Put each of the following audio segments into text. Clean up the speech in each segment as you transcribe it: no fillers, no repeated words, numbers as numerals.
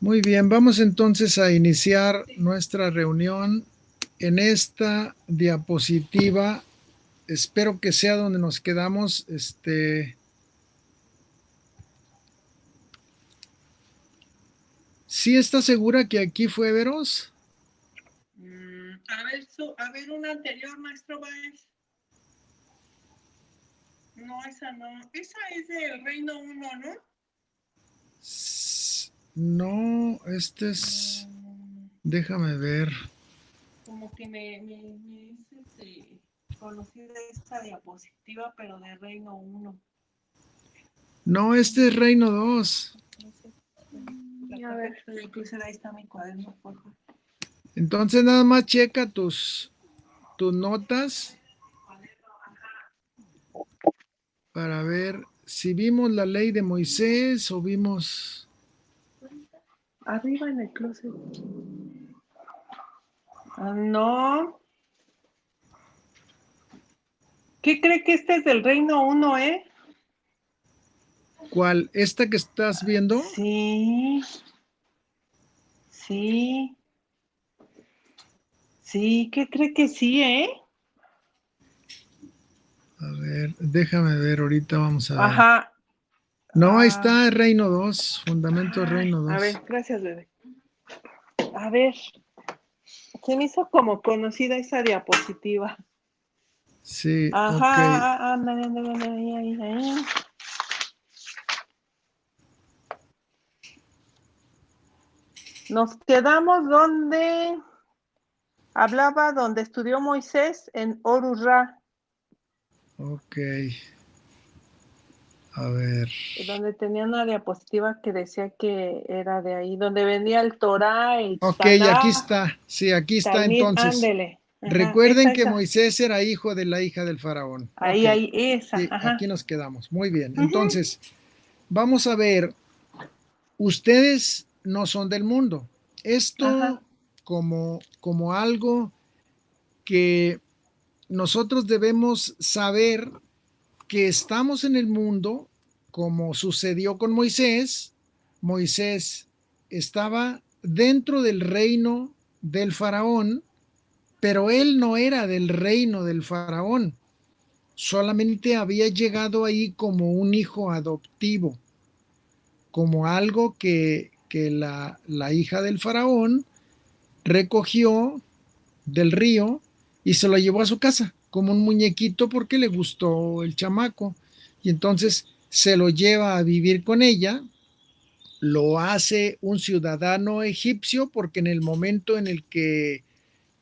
Muy bien, vamos entonces a iniciar nuestra reunión en esta diapositiva. Espero que sea donde nos quedamos. ¿Sí está segura que aquí fue Veros? A ver, una anterior, maestro Báez. No, esa no. Esa es del Reino 1, ¿no? No, este es... Déjame ver. Como que me es conocida esta diapositiva, pero de Reino 1. No, este es Reino 2. A ver, incluso ahí está mi cuaderno, por favor. Entonces nada más checa tus notas para ver si vimos la ley de Moisés o vimos... Arriba en el closet. No. ¿Qué cree que este es del Reino 1, ¿Cuál? ¿Esta que estás viendo? Sí. Sí. Sí, ¿qué cree que sí, A ver, déjame ver, ahorita vamos a ver. Ajá. No, ahí está Reino 2, Fundamentos Reino A 2. ver, gracias, bebé. A ver, se me hizo como conocida esa diapositiva. Sí, ok. Ajá, ándale, ándale, ándale, ahí. Nos quedamos donde hablaba, donde estudió Moisés en Orurra. Ok. A ver. Donde tenía una diapositiva que decía que era de ahí, donde vendía el Torah, el Ok, aquí Taná, está. Sí, aquí está Talmid, entonces. ándele. Ajá, Recuerden que esa. Moisés era hijo de la hija del faraón. Ok, Ahí, esa, sí, aquí ajá. nos quedamos. Muy bien. Uh-huh. Entonces, vamos a ver. Ustedes no son del mundo. Esto Ajá. como algo que nosotros debemos saber que estamos en el mundo, como sucedió con Moisés. Moisés estaba dentro del reino del faraón, pero él no era del reino del faraón, solamente había llegado ahí como un hijo adoptivo, como algo que la hija del faraón recogió del río y se lo llevó a su casa como un muñequito porque le gustó el chamaco. Y entonces se lo lleva a vivir con ella, lo hace un ciudadano egipcio porque en el momento en el que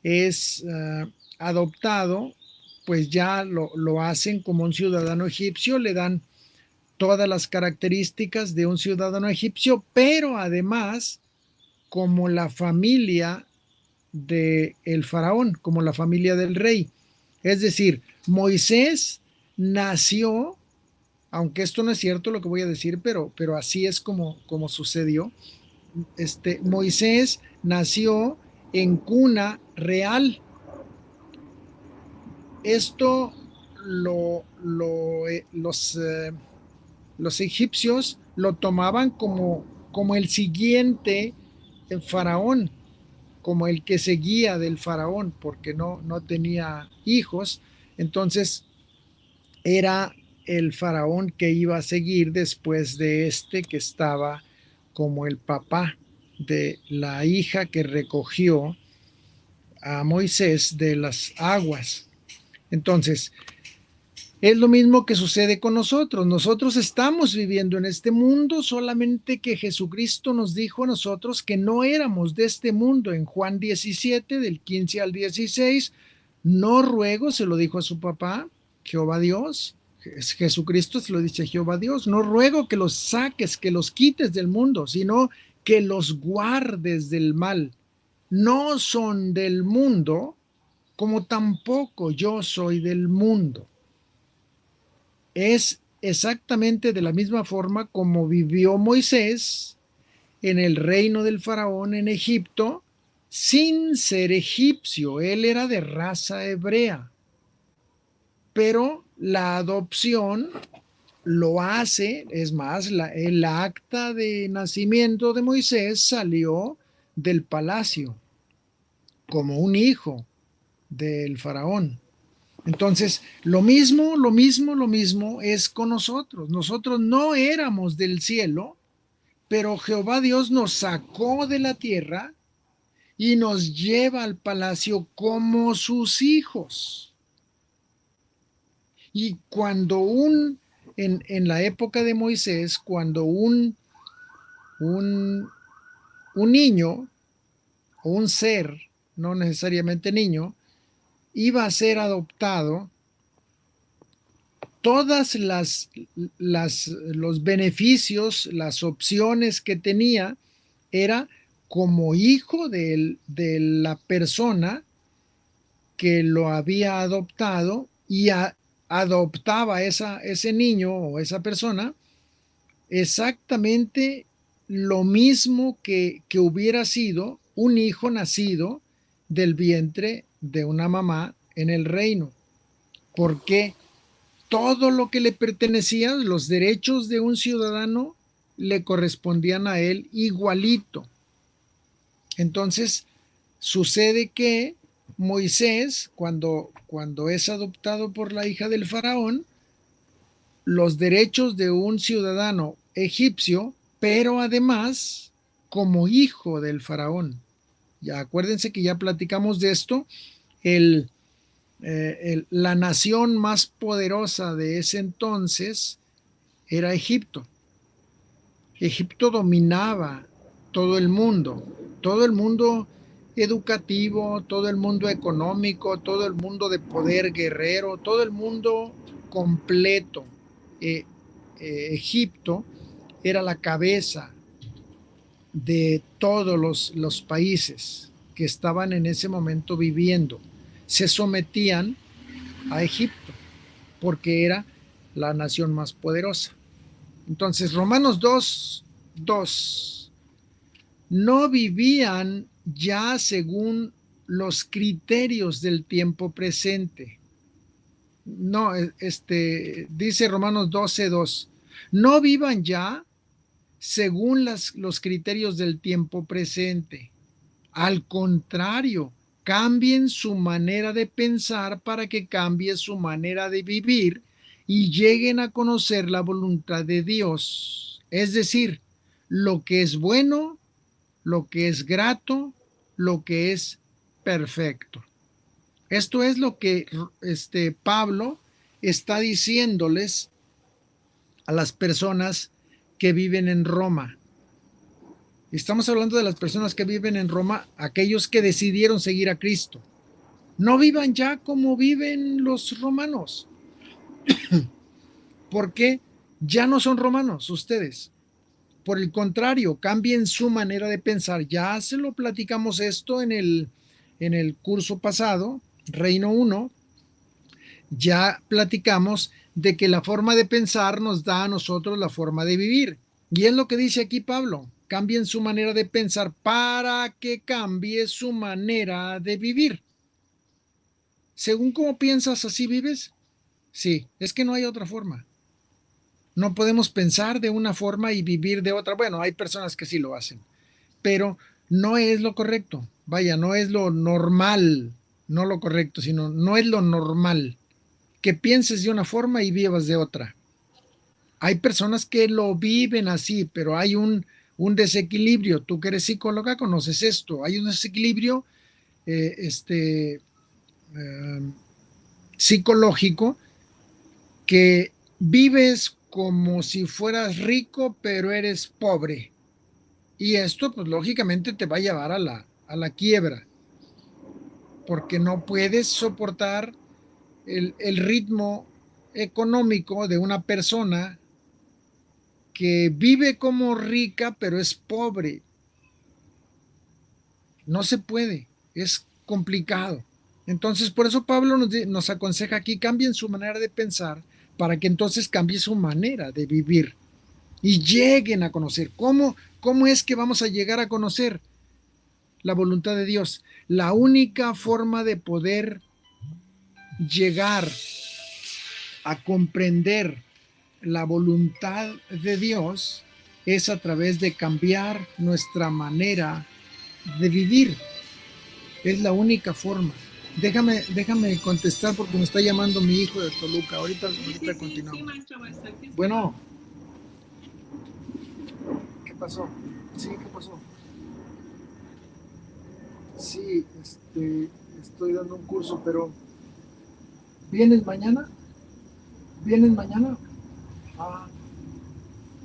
es adoptado, pues ya lo hacen como un ciudadano egipcio, le dan todas las características de un ciudadano egipcio, pero además como la familia de el faraón, como la familia del rey. Es decir, Moisés nació, aunque esto no es cierto lo que voy a decir, pero así es como sucedió. Moisés nació en cuna real. Esto los egipcios lo tomaban como el siguiente faraón, como el que seguía del faraón, porque no tenía hijos. Entonces era el faraón que iba a seguir después de este que estaba como el papá de la hija que recogió a Moisés de las aguas. Entonces, es lo mismo que sucede con nosotros. Nosotros estamos viviendo en este mundo, solamente que Jesucristo nos dijo a nosotros que no éramos de este mundo. En Juan 17, del 15 al 16, no ruego, se lo dijo a su papá, Jehová Dios. Jesucristo se lo dice a Jehová Dios. No ruego que los saques, que los quites del mundo, sino que los guardes del mal. No son del mundo, como tampoco yo soy del mundo. Es exactamente de la misma forma como vivió Moisés en el reino del faraón en Egipto sin ser egipcio. Él era de raza hebrea, pero la adopción lo hace, es más, el acta de nacimiento de Moisés salió del palacio como un hijo del faraón. Entonces, lo mismo es con nosotros. Nosotros no éramos del cielo, pero Jehová Dios nos sacó de la tierra y nos lleva al palacio como sus hijos. Y cuando en la época de Moisés, cuando un, un niño o un ser, no necesariamente niño, iba a ser adoptado, todas los beneficios, las opciones que tenía era como hijo de la persona que lo había adoptado y adoptaba ese niño o esa persona exactamente lo mismo que hubiera sido un hijo nacido del vientre de una mamá en el reino, porque todo lo que le pertenecía, los derechos de un ciudadano, le correspondían a él igualito. Entonces, sucede que Moisés, cuando es adoptado por la hija del faraón, los derechos de un ciudadano egipcio, pero además como hijo del faraón. Ya acuérdense que ya platicamos de esto, la nación más poderosa de ese entonces era Egipto. Egipto dominaba todo el mundo educativo, todo el mundo económico, todo el mundo de poder guerrero, todo el mundo completo. Eh, Egipto era la cabeza de todos los países que estaban en ese momento viviendo. Se sometían a Egipto porque era la nación más poderosa. Entonces, Romanos 2:2, no vivían ya según los criterios del tiempo presente. No, dice Romanos 12:2, no vivan ya según los criterios del tiempo presente. Al contrario, cambien su manera de pensar para que cambie su manera de vivir y lleguen a conocer la voluntad de Dios. Es decir, lo que es bueno, lo que es grato, lo que es perfecto. Esto es lo que Pablo está diciéndoles a las personas que viven en Roma. Estamos hablando de las personas que viven en Roma, aquellos que decidieron seguir a Cristo. No vivan ya como viven los romanos, porque ya no son romanos ustedes. Por el contrario, cambien su manera de pensar. Ya se lo platicamos esto en el curso pasado, Reino 1. Ya platicamos de que la forma de pensar nos da a nosotros la forma de vivir. Y es lo que dice aquí Pablo. Cambien su manera de pensar para que cambie su manera de vivir. Según cómo piensas, así vives. Sí, es que no hay otra forma. No podemos pensar de una forma y vivir de otra. Bueno, hay personas que sí lo hacen, pero no es lo correcto. Vaya, no es lo normal, no lo correcto, sino no es lo normal que pienses de una forma y vivas de otra. Hay personas que lo viven así, pero hay un desequilibrio. Tú que eres psicóloga conoces esto. Hay un desequilibrio eh, este, eh, psicológico, que vives como si fueras rico, pero eres pobre. Y esto, pues lógicamente te va a llevar a la quiebra, porque no puedes soportar el ritmo económico de una persona que vive como rica, pero es pobre. No se puede, es complicado. Entonces, por eso Pablo nos aconseja aquí, cambien su manera de pensar para que entonces cambie su manera de vivir y lleguen a conocer. ¿Cómo es que vamos a llegar a conocer la voluntad de Dios? La única forma de poder llegar a comprender la voluntad de Dios es a través de cambiar nuestra manera de vivir. Es la única forma. Déjame contestar porque me está llamando mi hijo de Toluca. Ahorita Sí, continuamos. maestro, aquí Bueno, estoy. ¿qué pasó? Sí, ¿qué pasó? Sí, estoy dando un curso, pero ¿vienes mañana? ¿Vienes mañana? Ah,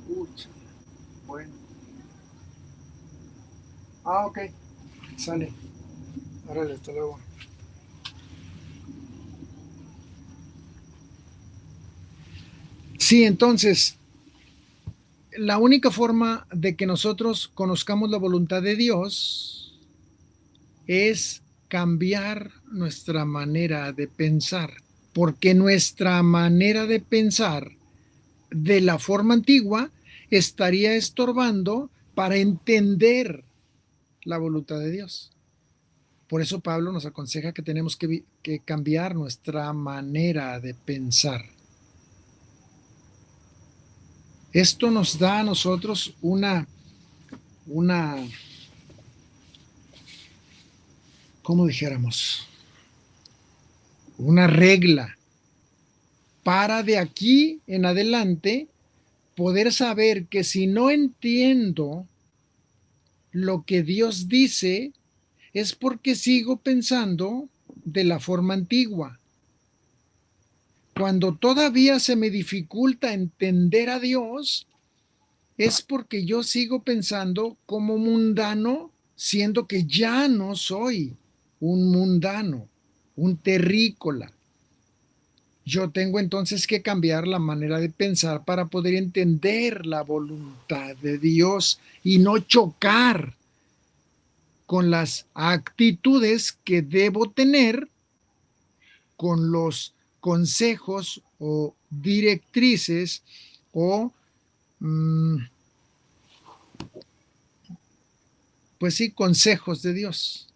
pucha. Bueno. Ah, ok. Sale. Órale, hasta luego. Sí, entonces, la única forma de que nosotros conozcamos la voluntad de Dios es cambiar nuestra manera de pensar, porque nuestra manera de pensar de la forma antigua estaría estorbando para entender la voluntad de Dios. Por eso Pablo nos aconseja que tenemos que cambiar nuestra manera de pensar. Esto nos da a nosotros una, ¿cómo dijéramos? Una regla para de aquí en adelante poder saber que si no entiendo lo que Dios dice, es porque sigo pensando de la forma antigua. Cuando todavía se me dificulta entender a Dios, es porque yo sigo pensando como mundano, siendo que ya no soy un mundano, un terrícola. Yo tengo entonces que cambiar la manera de pensar para poder entender la voluntad de Dios y no chocar con las actitudes que debo tener con los consejos o directrices o, pues sí, consejos de Dios.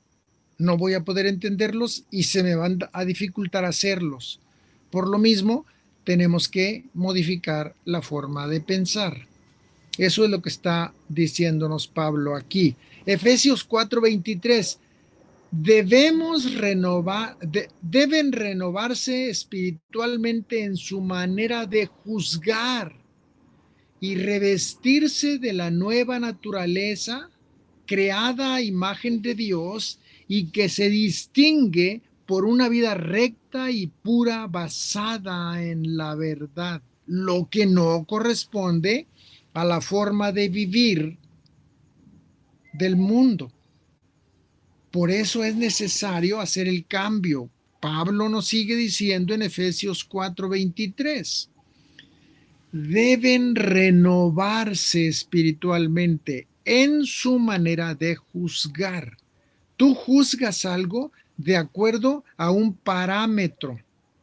No voy a poder entenderlos y se me van a dificultar hacerlos. Por lo mismo, tenemos que modificar la forma de pensar. Eso es lo que está diciéndonos Pablo aquí. Efesios 4:23. Deben renovarse espiritualmente en su manera de juzgar y revestirse de la nueva naturaleza creada a imagen de Dios y que se distingue por una vida recta y pura basada en la verdad, lo que no corresponde a la forma de vivir del mundo. Por eso es necesario hacer el cambio. Pablo nos sigue diciendo en Efesios 4:23, deben renovarse espiritualmente en su manera de juzgar. Tú juzgas algo de acuerdo a un parámetro.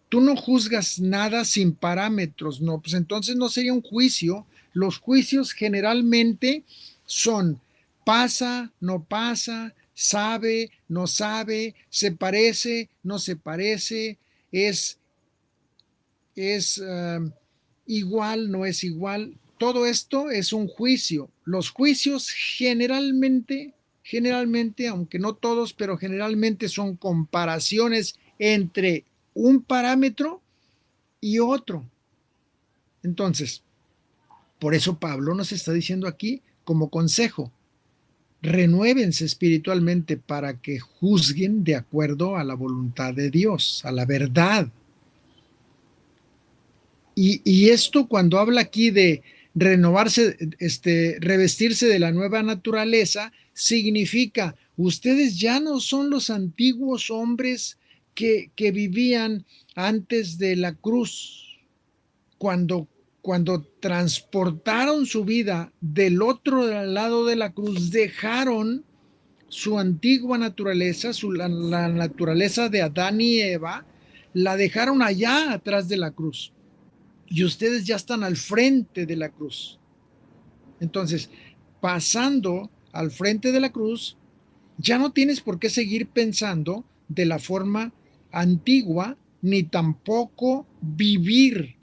Tú no juzgas nada sin parámetros, no, pues entonces no sería un juicio. Los juicios generalmente son pasa, no pasa, sabe, no sabe, se parece, no se parece, es igual, no es igual. Todo esto es un juicio. Los juicios generalmente, aunque no todos, pero generalmente son comparaciones entre un parámetro y otro. Entonces, por eso Pablo nos está diciendo aquí como consejo, renuévense espiritualmente para que juzguen de acuerdo a la voluntad de Dios, a la verdad. Y esto cuando habla aquí de renovarse, revestirse de la nueva naturaleza, significa, ustedes ya no son los antiguos hombres que vivían antes de la cruz, cuando, cuando transportaron su vida del otro lado de la cruz, dejaron su antigua naturaleza, la naturaleza de Adán y Eva, la dejaron allá atrás de la cruz y ustedes ya están al frente de la cruz. Entonces, pasando al frente de la cruz, ya no tienes por qué seguir pensando de la forma antigua, ni tampoco vivir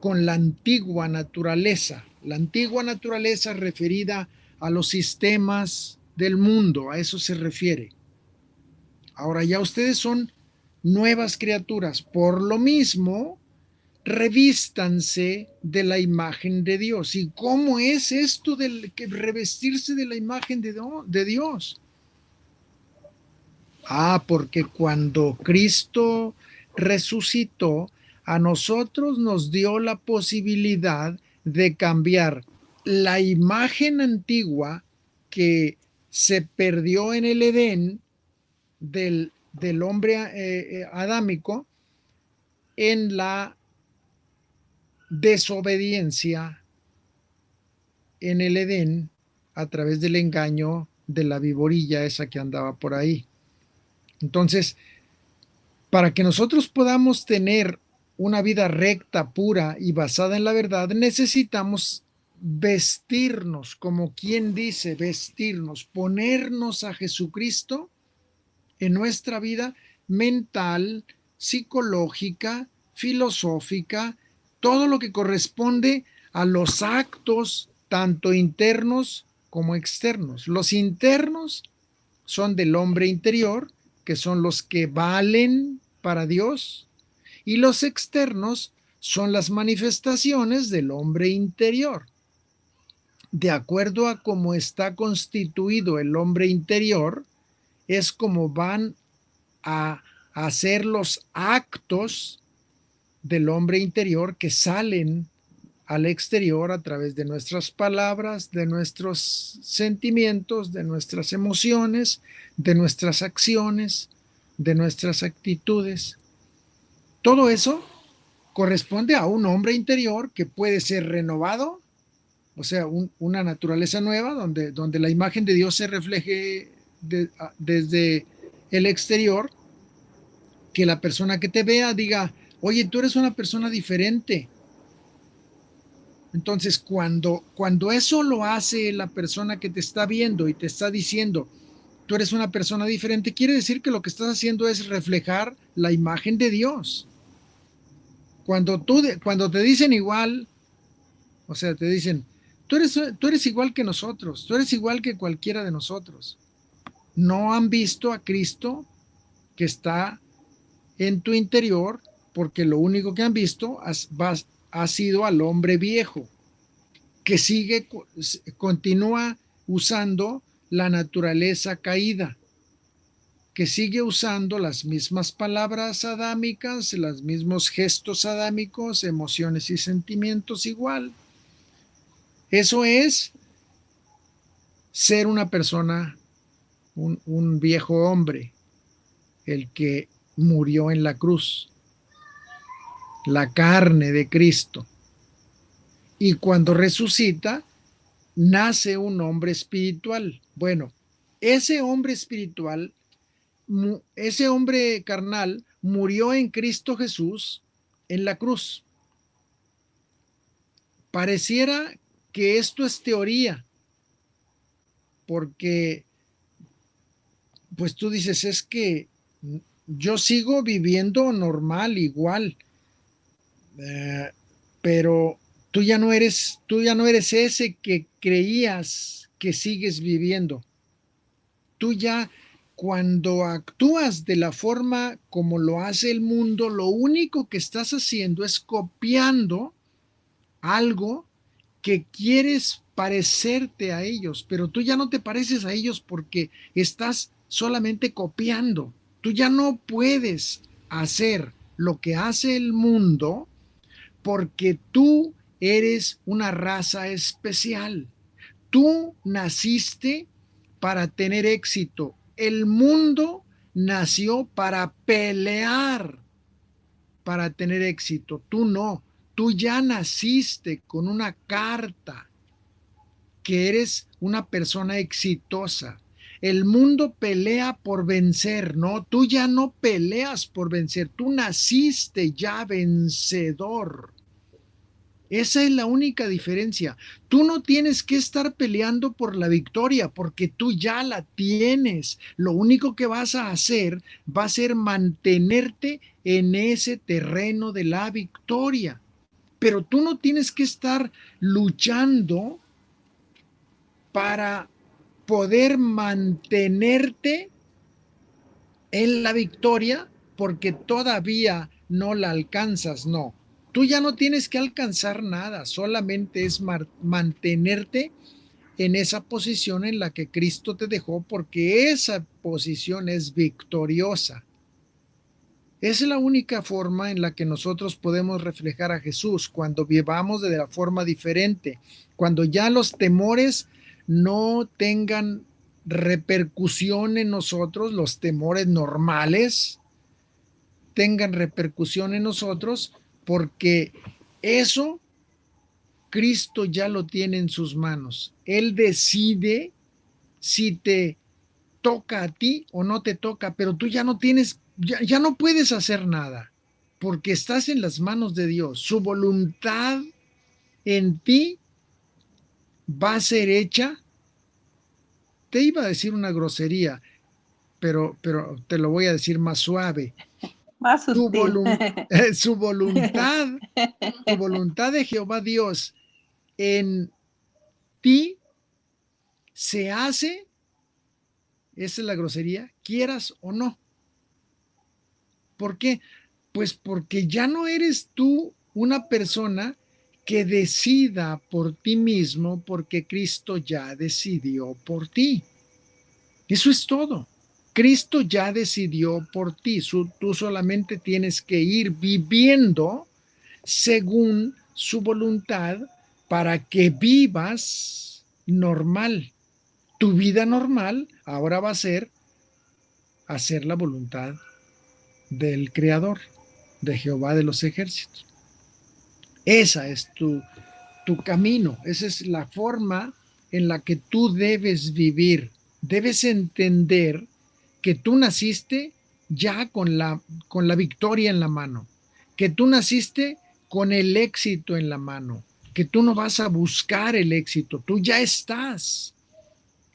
con la antigua naturaleza. La antigua naturaleza referida a los sistemas del mundo, a eso se refiere. Ahora ya ustedes son nuevas criaturas. Por lo mismo, revístanse de la imagen de Dios. ¿Y cómo es esto de revestirse de la imagen de Dios? Porque cuando Cristo resucitó, a nosotros nos dio la posibilidad de cambiar la imagen antigua que se perdió en el Edén del hombre adámico en la desobediencia en el Edén a través del engaño de la viborilla esa que andaba por ahí. Entonces, para que nosotros podamos tener una vida recta, pura y basada en la verdad, necesitamos vestirnos, como quien dice, vestirnos, ponernos a Jesucristo en nuestra vida mental, psicológica, filosófica, todo lo que corresponde a los actos tanto internos como externos. Los internos son del hombre interior, que son los que valen para Dios, y los externos son las manifestaciones del hombre interior. De acuerdo a cómo está constituido el hombre interior, es como van a hacer los actos del hombre interior que salen al exterior a través de nuestras palabras, de nuestros sentimientos, de nuestras emociones, de nuestras acciones, de nuestras actitudes. Todo eso corresponde a un hombre interior que puede ser renovado, o sea, una naturaleza nueva donde la imagen de Dios se refleje desde el exterior, que la persona que te vea diga, oye, tú eres una persona diferente. Entonces, cuando eso lo hace la persona que te está viendo y te está diciendo, tú eres una persona diferente, quiere decir que lo que estás haciendo es reflejar la imagen de Dios. Cuando te dicen igual, o sea, te dicen, tú eres igual que nosotros, tú eres igual que cualquiera de nosotros. No han visto a Cristo que está en tu interior, porque lo único que han visto ha sido al hombre viejo, que continúa usando la naturaleza caída, que sigue usando las mismas palabras adámicas, los mismos gestos adámicos, emociones y sentimientos igual. Eso es ser una persona, un viejo hombre, el que murió en la cruz, la carne de Cristo. Y cuando resucita, nace un hombre espiritual. Bueno, ese hombre espiritual, ese hombre carnal, murió en Cristo Jesús en la cruz. Pareciera que esto es teoría, porque pues tú dices, es que yo sigo viviendo normal, igual, pero tú ya no eres ese que creías que sigues viviendo. Tú ya, cuando actúas de la forma como lo hace el mundo, lo único que estás haciendo es copiando algo que quieres parecerte a ellos, pero tú ya no te pareces a ellos porque estás solamente copiando. Tú ya no puedes hacer lo que hace el mundo porque tú eres una raza especial. Tú naciste para tener éxito. El mundo nació para pelear, para tener éxito. Tú no. Tú ya naciste con una carta que eres una persona exitosa. El mundo pelea por vencer, ¿no? Tú ya no peleas por vencer, tú naciste ya vencedor. Esa es la única diferencia. Tú no tienes que estar peleando por la victoria porque tú ya la tienes. Lo único que vas a hacer va a ser mantenerte en ese terreno de la victoria. pero tú no tienes que estar luchando para poder mantenerte en la victoria porque todavía no la alcanzas, no. Tú ya no tienes que alcanzar nada, solamente es mantenerte en esa posición en la que Cristo te dejó, porque esa posición es victoriosa. Es la única forma en la que nosotros podemos reflejar a Jesús, cuando vivamos de la forma diferente, cuando ya los temores no tengan repercusión en nosotros, los temores normales tengan repercusión en nosotros, porque eso Cristo ya lo tiene en sus manos. Él decide si te toca a ti o no te toca, pero tú ya no tienes, ya no puedes hacer nada, porque estás en las manos de Dios. Su voluntad en ti va a ser hecha. Te iba a decir una grosería, pero te lo voy a decir más suave. Más Tu, sutil. su voluntad, tu voluntad de Jehová Dios en ti se hace, esa es la grosería, quieras o no. ¿Por qué? Pues porque ya no eres tú una persona que decida por ti mismo, porque Cristo ya decidió por ti. Eso es todo. Cristo ya decidió por ti. Tú solamente tienes que ir viviendo según su voluntad para que vivas normal. Tu vida normal ahora va a ser hacer la voluntad del Creador, de Jehová de los ejércitos. Esa es tu camino, esa es la forma en la que tú debes vivir. Debes entender que tú naciste ya con la victoria en la mano, que tú naciste con el éxito en la mano, que tú no vas a buscar el éxito, tú ya estás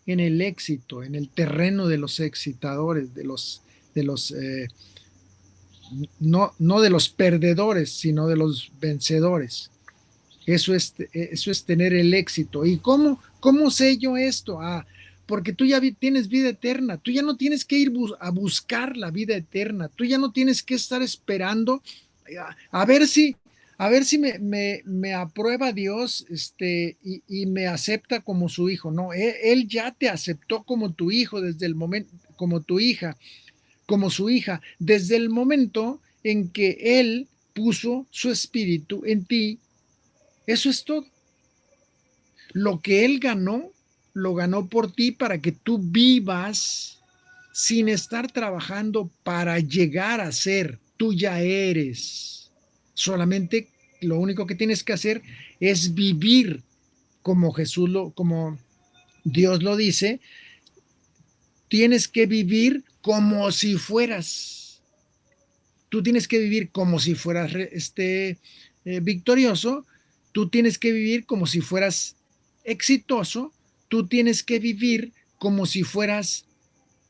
en el éxito, en el terreno de los excitadores, de los no de los perdedores, sino de los vencedores. Eso es tener el éxito. ¿Y cómo sé yo esto? Porque tú ya tienes vida eterna, tú ya no tienes que ir a buscar la vida eterna, tú ya no tienes que estar esperando a ver si me aprueba Dios y me acepta como su hijo. No, él ya te aceptó como tu hijo desde el momento, como tu hija, como su hija, desde el momento en que Él puso su espíritu en ti. Eso es todo. Lo que Él ganó, lo ganó por ti para que tú vivas sin estar trabajando para llegar a ser. Tú ya eres. Solamente lo único que tienes que hacer es vivir como como Dios lo dice. Tienes que vivir como si fueras. Tú tienes que vivir como si fueras victorioso, tú tienes que vivir como si fueras exitoso, tú tienes que vivir como si fueras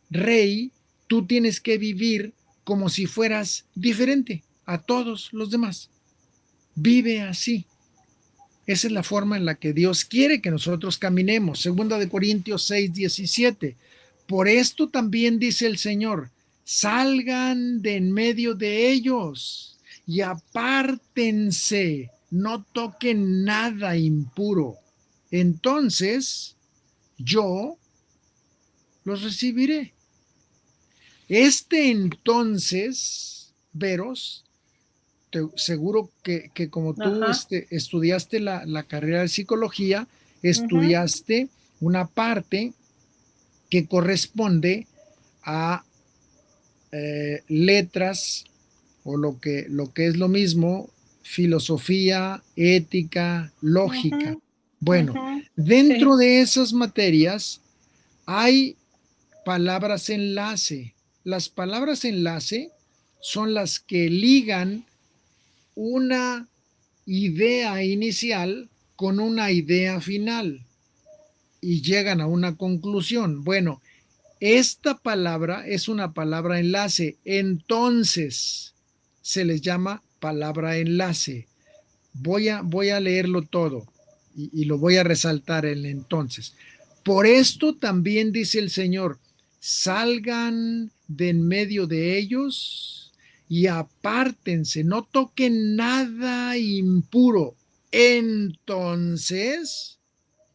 rey, tú tienes que vivir como si fueras diferente a todos los demás. Vive así. Esa es la forma en la que Dios quiere que nosotros caminemos. Segunda de Corintios 6:17. Por esto también dice el Señor, salgan de en medio de ellos y apártense, no toquen nada impuro. Entonces yo los recibiré. Entonces, Veros, seguro que como tú Ajá. estudiaste la carrera de psicología, Ujú. estudiaste una parte que corresponde a letras o lo que es lo mismo, filosofía, ética, lógica. Ujú. Bueno, Ujú. dentro Sí. de esas materias hay palabras enlace. Las palabras enlace son las que ligan una idea inicial con una idea final y llegan a una conclusión. Bueno, esta palabra es una palabra enlace, entonces se les llama palabra enlace. voy a leerlo todo y lo voy a resaltar el entonces. Por esto también dice el Señor, salgan de en medio de ellos y apártense, no toquen nada impuro. Entonces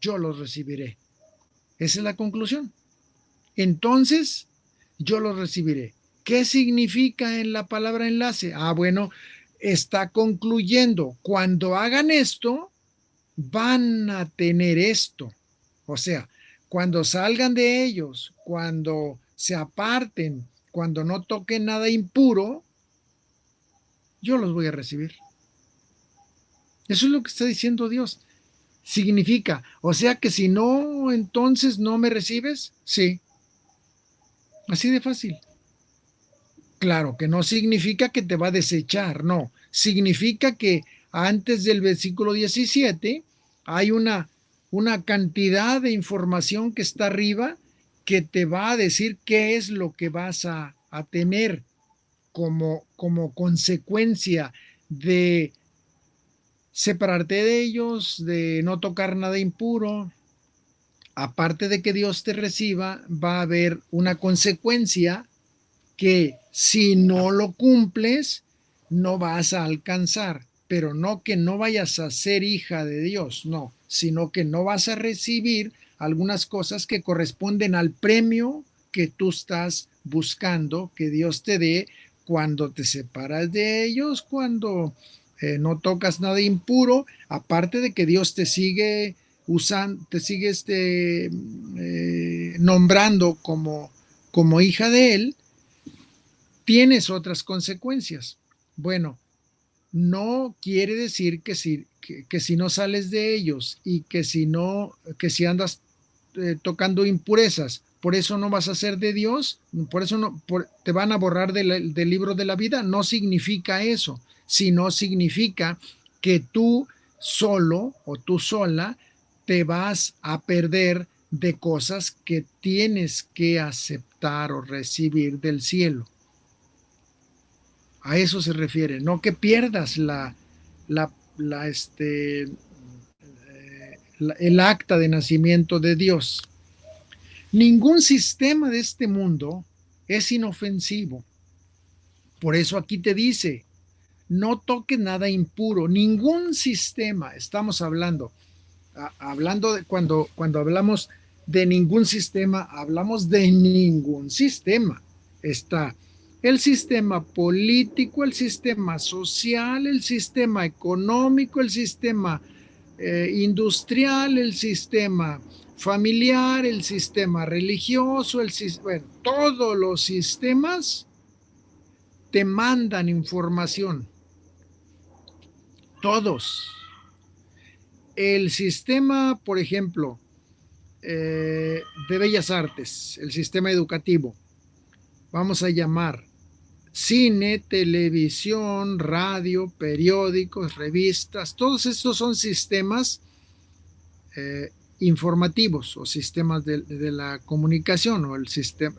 yo los recibiré. Esa es la conclusión. Entonces yo los recibiré. ¿Qué significa en la palabra enlace? Bueno, está concluyendo, cuando hagan esto, van a tener esto. O sea, cuando salgan de ellos, cuando se aparten, cuando no toquen nada impuro, yo los voy a recibir. Eso es lo que está diciendo Dios. Significa, o sea que si no, entonces no me recibes. Sí, así de fácil. Claro, que no significa que te va a desechar, no. Significa que antes del versículo 17 hay una cantidad de información que está arriba que te va a decir qué es lo que vas a tener como consecuencia de separarte de ellos, de no tocar nada impuro. Aparte de que Dios te reciba, va a haber una consecuencia que si no lo cumples, no vas a alcanzar, pero no que no vayas a ser hija de Dios, no, sino que no vas a recibir algunas cosas que corresponden al premio que tú estás buscando que Dios te dé cuando te separas de ellos, cuando no tocas nada impuro, aparte de que Dios te sigue usando, te sigue nombrando como hija de Él, tienes otras consecuencias. Bueno, no quiere decir que si no sales de ellos y que si no, que si andas tocando impurezas, por eso no vas a ser de Dios, por eso no, te van a borrar del libro de la vida. No significa eso, sino significa que tú solo o tú sola te vas a perder de cosas que tienes que aceptar o recibir del cielo. A eso se refiere, no que pierdas la, la, este, el acta de nacimiento de Dios. Ningún sistema de este mundo es inofensivo. Por eso aquí te dice, no toques nada impuro. Ningún sistema, estamos hablando de cuando hablamos de ningún sistema, hablamos de ningún sistema. Está el sistema político, el sistema social, el sistema económico, el sistema industrial, el sistema familiar, el sistema religioso, bueno, todos los sistemas te mandan información. Todos. El sistema, por ejemplo, de Bellas Artes, el sistema educativo, vamos a llamar cine, televisión, radio, periódicos, revistas, todos estos son sistemas informativos o sistemas de la comunicación o el sistema,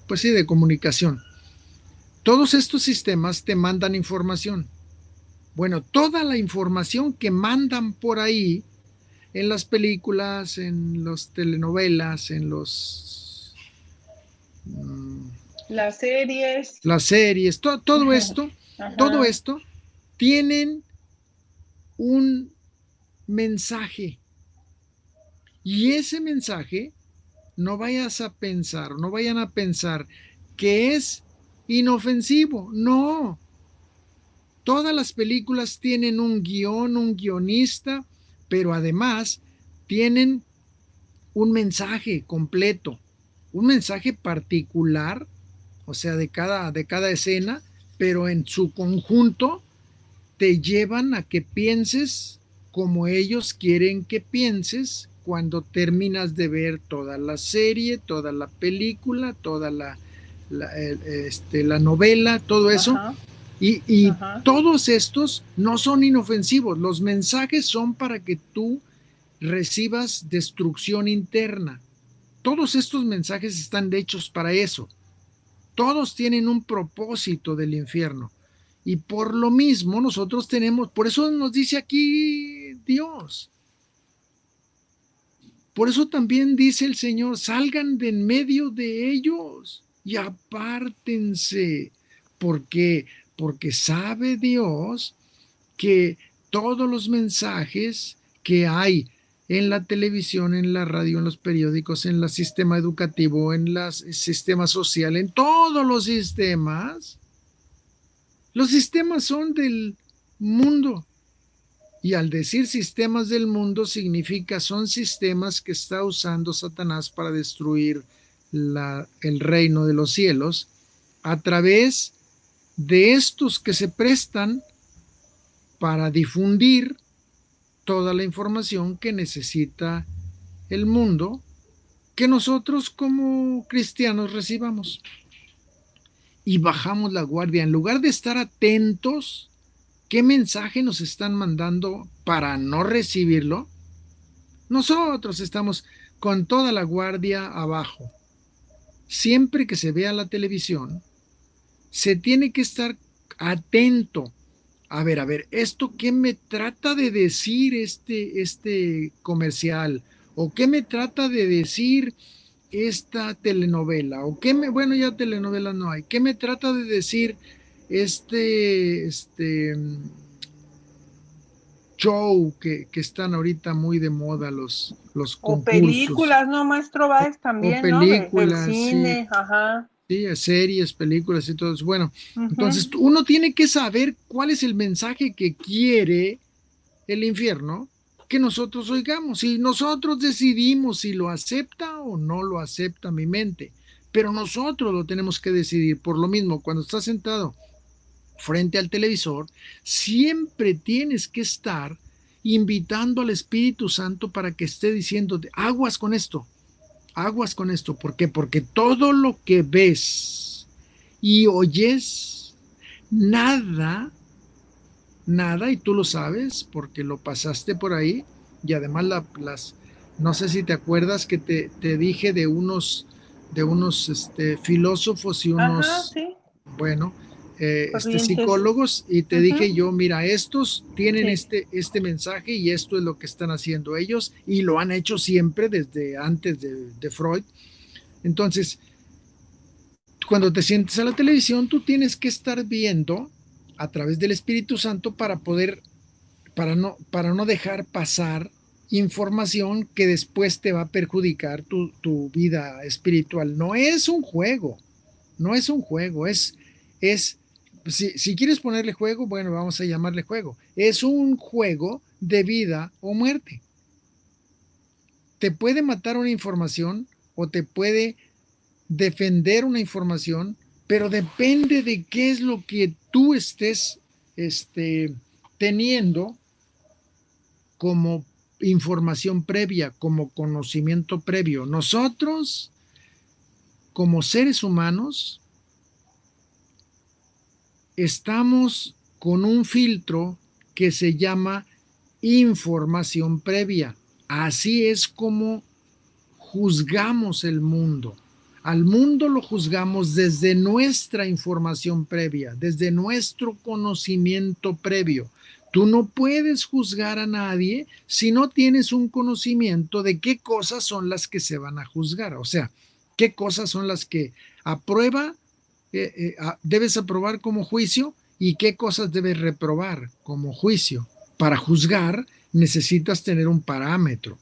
pues sí, de comunicación. Todos estos sistemas te mandan información. Bueno, toda la información que mandan por ahí en las películas, en las telenovelas, en las series, todo esto, todo esto tienen un mensaje. Y ese mensaje no vayas a pensar, no vayan a pensar que es inofensivo. No. Todas las películas tienen un guión, un guionista, pero además tienen un mensaje completo, un mensaje particular, o sea, de cada escena, pero en su conjunto te llevan a que pienses como ellos quieren que pienses cuando terminas de ver toda la serie, toda la película, toda la novela, todo eso. Ajá. Y todos estos no son inofensivos. Los mensajes son para que tú recibas destrucción interna. Todos estos mensajes están hechos para eso. Todos tienen un propósito del infierno. Y por lo mismo nosotros tenemos, por eso nos dice aquí Dios. Por eso también dice el Señor, salgan de en medio de ellos y apártense. ¿Por qué? Porque sabe Dios que todos los mensajes que hay en la televisión, en la radio, en los periódicos, en el sistema educativo, en el sistema social, en todos los sistemas son del mundo. Y al decir sistemas del mundo significa son sistemas que está usando Satanás para destruir el reino de los cielos a través de estos que se prestan para difundir toda la información que necesita el mundo que nosotros como cristianos recibamos. Y bajamos la guardia. En lugar de estar atentos, ¿qué mensaje nos están mandando para no recibirlo? Nosotros estamos con toda la guardia abajo. Siempre que se vea la televisión, se tiene que estar atento. A ver, ¿esto qué me trata de decir este comercial? ¿O qué me trata de decir esta telenovela? ¿O bueno, ya telenovelas no hay. ¿Qué me trata de decir este show que están ahorita muy de moda los O concursos? películas, ¿no, maestro Báez? O También, ¿no? Del películas, sí, cine, ajá. sí, series, películas y todo eso. Bueno, Ujú. entonces uno tiene que saber cuál es el mensaje que quiere el infierno que nosotros oigamos. Y nosotros decidimos si lo acepta o no lo acepta mi mente. Pero nosotros lo tenemos que decidir. Por lo mismo, cuando estás sentado frente al televisor, siempre tienes que estar invitando al Espíritu Santo para que esté diciéndote, aguas con esto, aguas con esto. ¿Por qué? Porque todo lo que ves y oyes, nada, nada, y tú lo sabes porque lo pasaste por ahí, y además no sé si te acuerdas que te dije de unos filósofos y Ajá, unos, sí, bueno, corrientes. psicólogos, y te dije Ujú. yo, mira, estos tienen Sí. este mensaje y esto es lo que están haciendo ellos y lo han hecho siempre desde antes de Freud. Entonces, cuando te sientes a la televisión, tú tienes que estar viendo a través del Espíritu Santo para no dejar pasar información que después te va a perjudicar tu vida espiritual. No es un juego, no es un juego, es si quieres ponerle juego, bueno, vamos a llamarle juego. Es un juego de vida o muerte. Te puede matar una información o te puede defender una información, pero depende de qué es lo que tú estés teniendo como información previa, como conocimiento previo. Nosotros, como seres humanos, estamos con un filtro que se llama información previa. Así es como juzgamos el mundo. Al mundo lo juzgamos desde nuestra información previa, desde nuestro conocimiento previo. Tú no puedes juzgar a nadie si no tienes un conocimiento de qué cosas son las que se van a juzgar. O sea, qué cosas son las que aprueba, debes aprobar como juicio y qué cosas debes reprobar como juicio. Para juzgar necesitas tener un parámetro.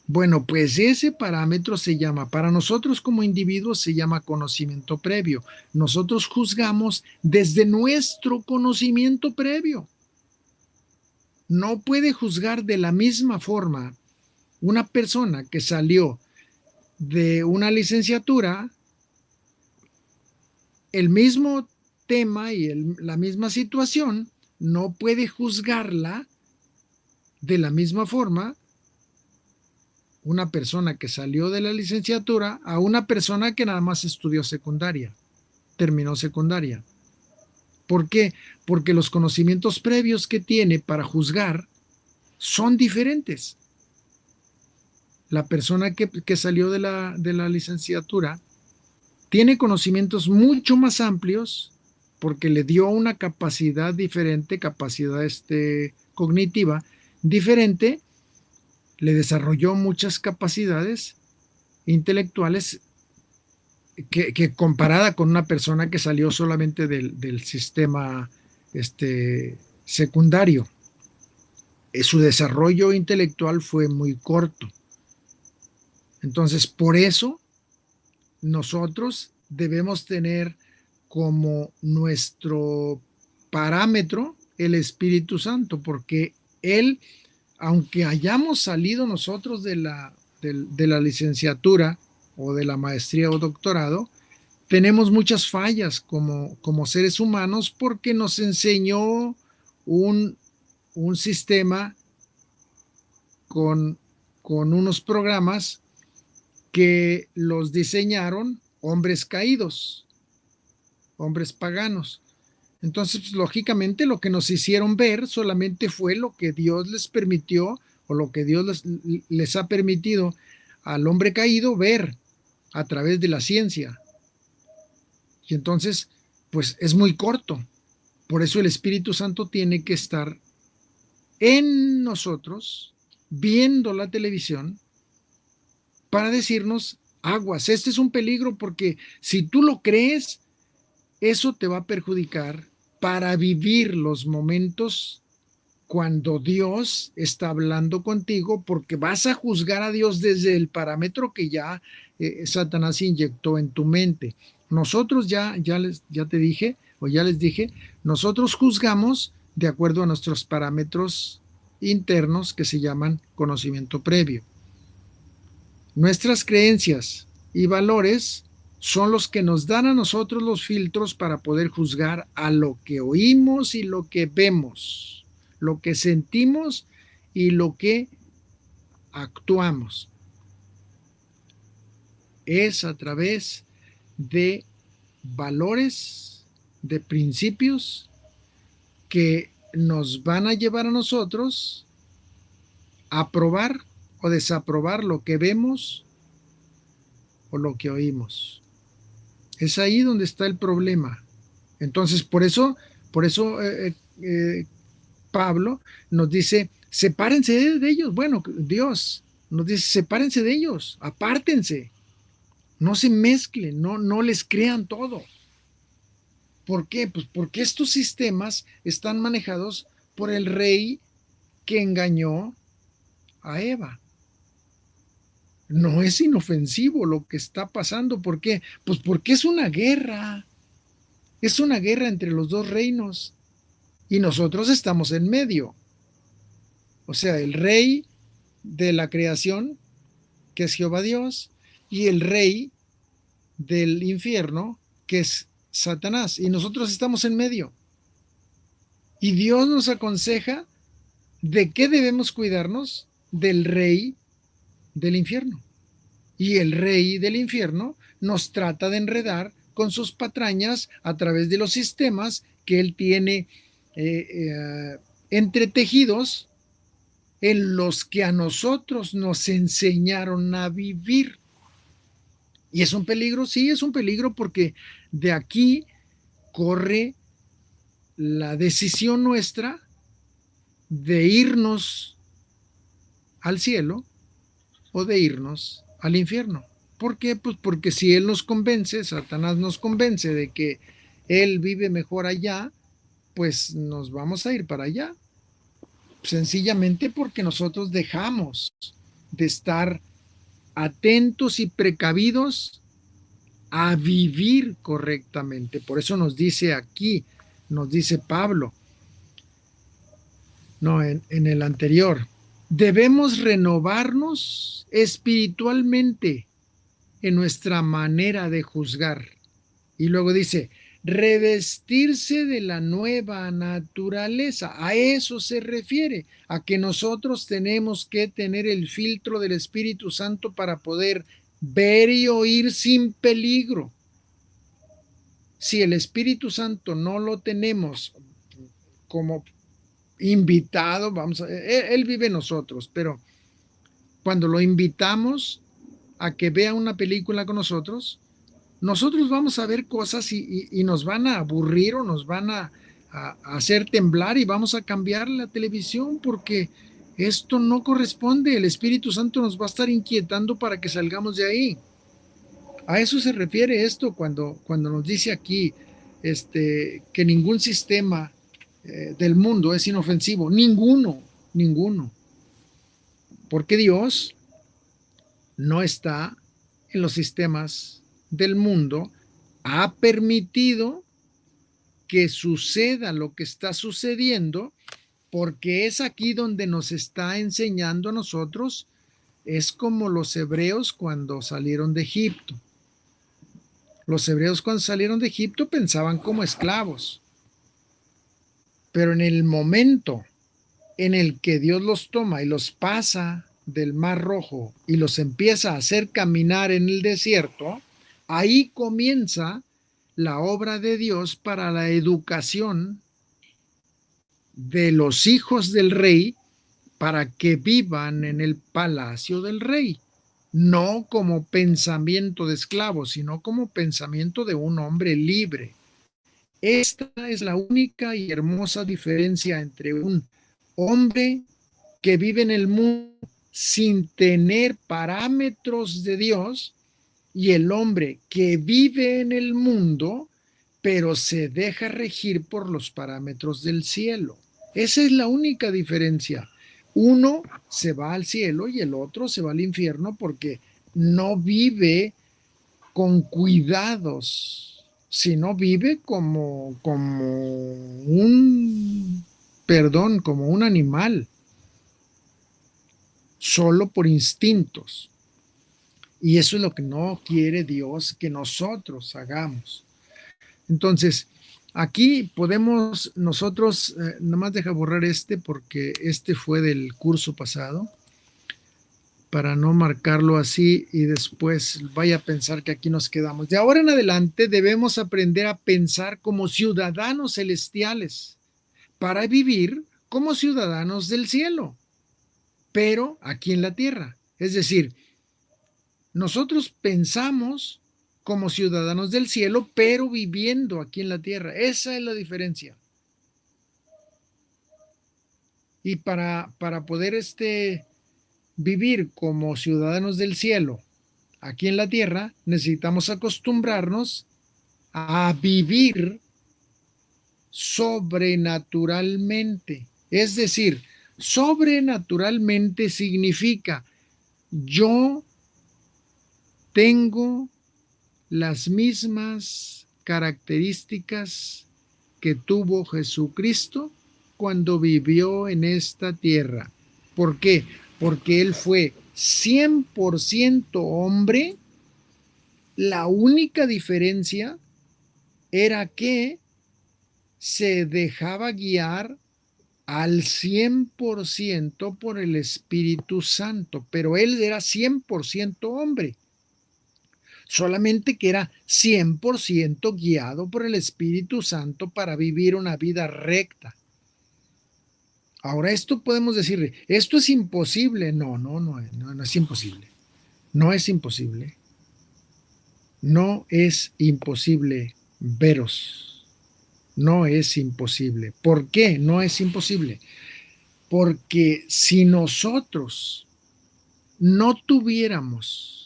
Bueno, pues ese parámetro se llama, para nosotros como individuos se llama conocimiento previo. Nosotros juzgamos desde nuestro conocimiento previo. No puede juzgar de la misma forma una persona que salió de una licenciatura, el mismo tema y la misma situación, no puede juzgarla de la misma forma una persona que salió de la licenciatura a una persona que nada más estudió secundaria, terminó secundaria. ¿Por qué? Porque los conocimientos previos que tiene para juzgar son diferentes. La persona que salió de la licenciatura tiene conocimientos mucho más amplios porque le dio una capacidad diferente, capacidad cognitiva diferente, le desarrolló muchas capacidades intelectuales que comparada con una persona que salió solamente del sistema secundario. Su desarrollo intelectual fue muy corto. Entonces, por eso nosotros debemos tener como nuestro parámetro el Espíritu Santo, porque Él, aunque hayamos salido nosotros de la licenciatura o de la maestría o doctorado, tenemos muchas fallas como seres humanos porque nos enseñó un sistema con unos programas que los diseñaron hombres caídos, hombres paganos. Entonces, pues, lógicamente, lo que nos hicieron ver solamente fue lo que Dios les permitió o lo que Dios les ha permitido al hombre caído ver a través de la ciencia. Y entonces, pues es muy corto. Por eso el Espíritu Santo tiene que estar en nosotros, viendo la televisión, para decirnos, aguas, este es un peligro porque si tú lo crees, eso te va a perjudicar para vivir los momentos cuando Dios está hablando contigo, porque vas a juzgar a Dios desde el parámetro que ya Satanás inyectó en tu mente. Nosotros ya te dije, o ya les dije, nosotros juzgamos de acuerdo a nuestros parámetros internos que se llaman conocimiento previo. Nuestras creencias y valores son los que nos dan a nosotros los filtros para poder juzgar a lo que oímos y lo que vemos, lo que sentimos y lo que actuamos. Es a través de valores, de principios que nos van a llevar a nosotros a aprobar o desaprobar lo que vemos o lo que oímos. Es ahí donde está el problema. Entonces, por eso Pablo nos dice, sepárense de ellos. Bueno, Dios nos dice, sepárense de ellos, apártense, no se mezclen, no les crean todo. ¿Por qué? Pues porque estos sistemas están manejados por el rey que engañó a Eva. No es inofensivo lo que está pasando. ¿Por qué? Pues porque es una guerra. Es una guerra entre los dos reinos. Y nosotros estamos en medio. O sea, el rey de la creación, que es Jehová Dios, y el rey del infierno, que es Satanás. Y nosotros estamos en medio. Y Dios nos aconseja de qué debemos cuidarnos del rey del infierno. Y el rey del infierno nos trata de enredar con sus patrañas a través de los sistemas que él tiene entretejidos en los que a nosotros nos enseñaron a vivir. ¿Y es un peligro? Sí, es un peligro porque de aquí corre la decisión nuestra de irnos al cielo o de irnos al infierno. ¿Por qué? Pues porque si él nos convence, Satanás nos convence de que él vive mejor allá, pues nos vamos a ir para allá. Sencillamente porque nosotros dejamos de estar atentos y precavidos a vivir correctamente. Por eso nos dice aquí, nos dice Pablo, no, en el anterior, debemos renovarnos espiritualmente en nuestra manera de juzgar. Y luego dice, revestirse de la nueva naturaleza. A eso se refiere, a que nosotros tenemos que tener el filtro del Espíritu Santo para poder ver y oír sin peligro. Si el Espíritu Santo no lo tenemos como invitado, él vive en nosotros, pero cuando lo invitamos a que vea una película con nosotros, nosotros vamos a ver cosas y nos van a aburrir o nos van a hacer temblar y vamos a cambiar la televisión porque esto no corresponde. El Espíritu Santo nos va a estar inquietando para que salgamos de ahí. A eso se refiere esto cuando nos dice aquí que ningún sistema del mundo es inofensivo. Ninguno, ninguno. Porque Dios no está en los sistemas del mundo, ha permitido que suceda lo que está sucediendo, porque es aquí donde nos está enseñando a nosotros. Es como los hebreos cuando salieron de Egipto. Los hebreos cuando salieron de Egipto pensaban como esclavos, pero en el momento en el que Dios los toma y los pasa del Mar Rojo y los empieza a hacer caminar en el desierto, ahí comienza la obra de Dios para la educación de los hijos del rey para que vivan en el palacio del rey, no como pensamiento de esclavo, sino como pensamiento de un hombre libre. Esta es la única y hermosa diferencia entre un hombre que vive en el mundo sin tener parámetros de Dios y el hombre que vive en el mundo pero se deja regir por los parámetros del cielo. Esa es la única diferencia. Uno se va al cielo y el otro se va al infierno porque no vive con cuidados, sino vive como un animal, solo por instintos. Y eso es lo que no quiere Dios que nosotros hagamos. Entonces, aquí podemos nosotros, nada más deja borrar porque este fue del curso pasado, para no marcarlo así y después vaya a pensar que aquí nos quedamos. De ahora en adelante debemos aprender a pensar como ciudadanos celestiales para vivir como ciudadanos del cielo, pero aquí en la tierra. Es decir, nosotros pensamos como ciudadanos del cielo, pero viviendo aquí en la tierra. Esa es la diferencia. Y para poder vivir como ciudadanos del cielo aquí en la tierra, necesitamos acostumbrarnos a vivir sobrenaturalmente. Es decir, sobrenaturalmente significa yo tengo las mismas características que tuvo Jesucristo cuando vivió en esta tierra. ¿Por qué? Porque Él fue 100% hombre. La única diferencia era que se dejaba guiar al 100% por el Espíritu Santo, pero Él era 100% hombre. Solamente que era 100% guiado por el Espíritu Santo para vivir una vida recta. Ahora, esto podemos decirle, esto es imposible. No es imposible. No es imposible. No es imposible veros. No es imposible. ¿Por qué no es imposible? Porque si nosotros no tuviéramos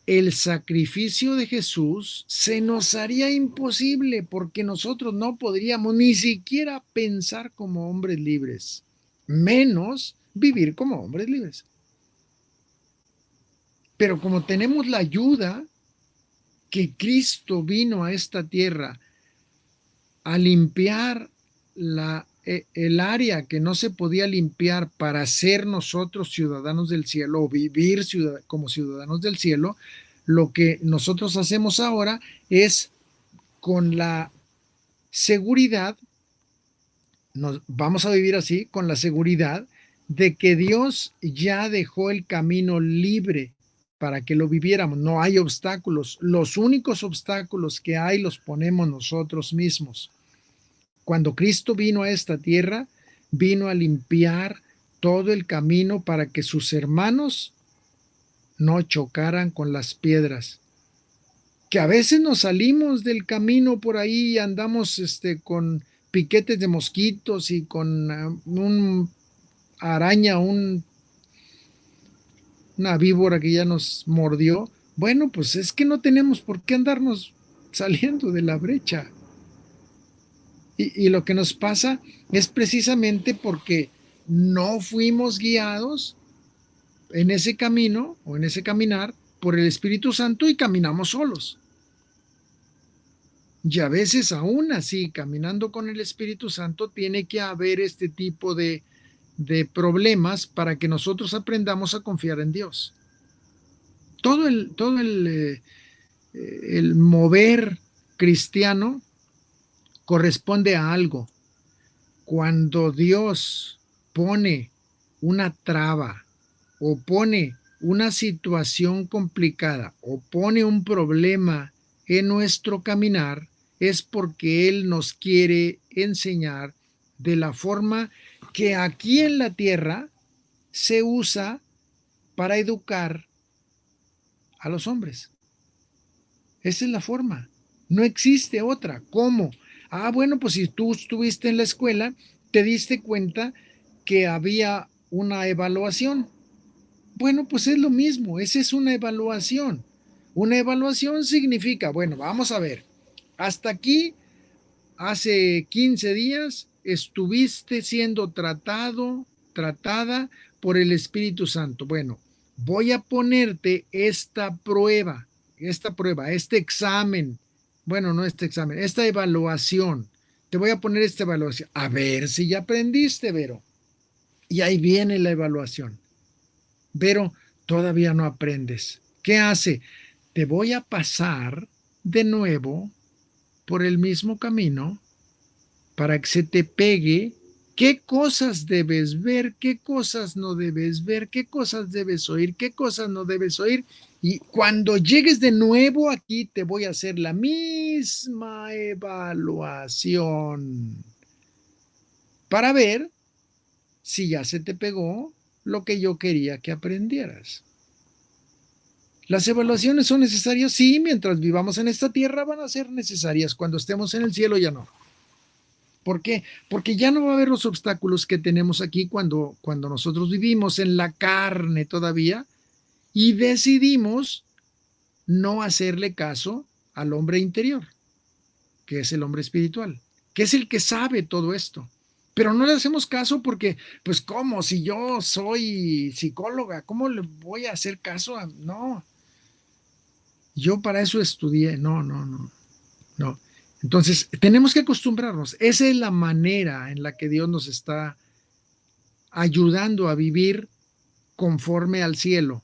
el sacrificio de Jesús, se nos haría imposible porque nosotros no podríamos ni siquiera pensar como hombres libres, menos vivir como hombres libres. Pero como tenemos la ayuda que Cristo vino a esta tierra a limpiar el área que no se podía limpiar para ser nosotros ciudadanos del cielo o vivir como ciudadanos del cielo, lo que nosotros hacemos ahora es con la seguridad, nos vamos a vivir así, con la seguridad de que Dios ya dejó el camino libre para que lo viviéramos. No hay obstáculos. Los únicos obstáculos que hay los ponemos nosotros mismos. Cuando Cristo vino a esta tierra, vino a limpiar todo el camino para que sus hermanos no chocaran con las piedras. que a veces nos salimos del camino por ahí y andamos con piquetes de mosquitos y con un araña, una víbora que ya nos mordió. Bueno, pues es que no tenemos por qué andarnos saliendo de la brecha. Y lo que nos pasa es precisamente porque no fuimos guiados en ese camino o en ese caminar por el Espíritu Santo y caminamos solos. Y a veces aún así, caminando con el Espíritu Santo, tiene que haber este tipo de problemas para que nosotros aprendamos a confiar en Dios. El mover cristiano corresponde a algo. Cuando Dios pone una traba o pone una situación complicada o pone un problema en nuestro caminar, es porque Él nos quiere enseñar de la forma que aquí en la tierra se usa para educar a los hombres. Esa es la forma. No existe otra. ¿Cómo? Ah, bueno, pues si tú estuviste en la escuela, te diste cuenta que había una evaluación. Bueno, pues es lo mismo. Esa es una evaluación. Una evaluación significa, bueno, vamos a ver. Hasta aquí, hace 15 días, estuviste siendo tratada por el Espíritu Santo. Bueno, voy a ponerte este examen, bueno, no este examen, esta evaluación. Te voy a poner esta evaluación. A ver si ya aprendiste, Vero. Y ahí viene la evaluación. Vero, todavía no aprendes. ¿Qué hace? Te voy a pasar de nuevo por el mismo camino para que se te pegue qué cosas debes ver, qué cosas no debes ver, qué cosas debes oír, qué cosas no debes oír. Y cuando llegues de nuevo aquí, te voy a hacer la misma evaluación para ver si ya se te pegó lo que yo quería que aprendieras. Las evaluaciones son necesarias, sí, mientras vivamos en esta tierra van a ser necesarias. Cuando estemos en el cielo ya no. ¿Por qué? Porque ya no va a haber los obstáculos que tenemos aquí cuando nosotros vivimos en la carne todavía y decidimos no hacerle caso al hombre interior, que es el hombre espiritual, que es el que sabe todo esto. Pero no le hacemos caso porque, pues, ¿cómo? Si yo soy psicóloga, ¿cómo le voy a hacer caso a...? No, yo para eso estudié. No, no, no, no. Entonces, tenemos que acostumbrarnos. Esa es la manera en la que Dios nos está ayudando a vivir conforme al cielo.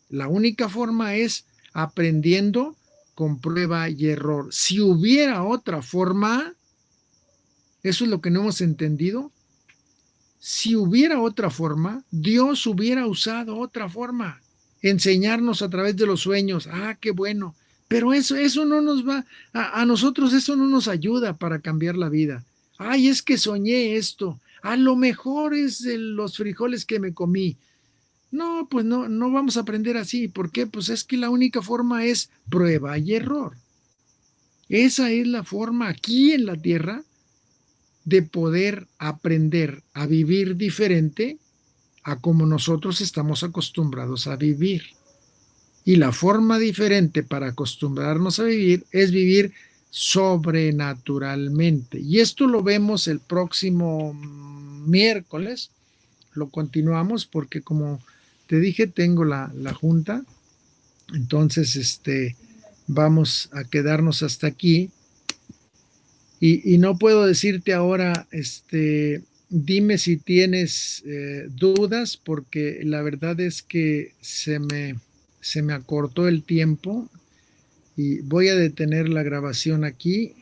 La única forma es aprendiendo con prueba y error. Si hubiera otra forma, eso es lo que no hemos entendido. Si hubiera otra forma, Dios hubiera usado otra forma. Enseñarnos a través de los sueños. Ah, qué bueno. Pero eso no nos va, a nosotros eso no nos ayuda para cambiar la vida. Ay, es que soñé esto. A lo mejor es de los frijoles que me comí. No, pues no, no vamos a aprender así. ¿Por qué? Pues es que la única forma es prueba y error. Esa es la forma aquí en la tierra de poder aprender a vivir diferente a como nosotros estamos acostumbrados a vivir. Y la forma diferente para acostumbrarnos a vivir es vivir sobrenaturalmente. Y esto lo vemos el próximo miércoles. Lo continuamos porque como te dije, tengo la junta. Entonces, vamos a quedarnos hasta aquí. Y no puedo decirte ahora, dime si tienes dudas, porque la verdad es que se me acortó el tiempo y voy a detener la grabación aquí